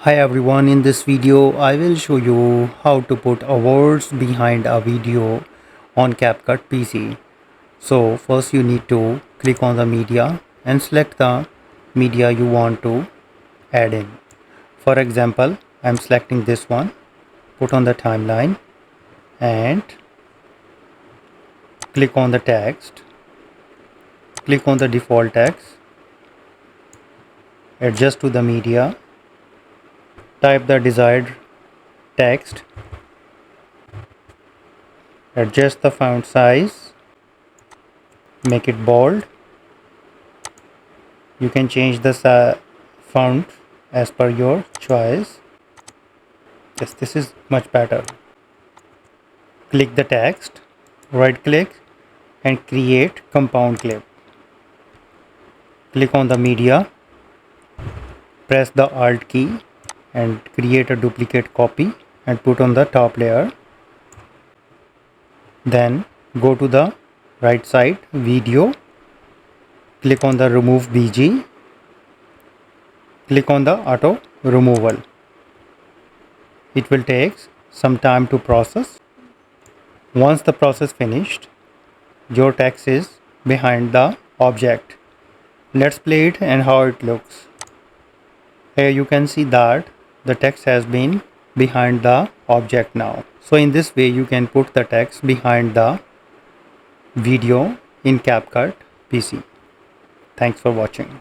Hi everyone, in this video I will show you how to put words behind a video on CapCut PC. So first you need to click on the media and select the media you want to add in. For example, I'm selecting this one, put on the timeline and click on the text, click on the default text, adjust to the media, type the desired text, adjust the font size, make it bold. You can change the font as per your choice. Yes, this is much better. Click the text, right click and create compound clip. Click on the media, press the Alt key and create a duplicate copy and put on the top layer. Then go to the right side, video, click on the remove BG, click on the auto removal. It will take some time to process. Once the process finished, your text is behind the object. Let's play it and how it looks. Here you can see that the text has been behind the object now. So in this way you can put the text behind the video in CapCut PC. Thanks for watching.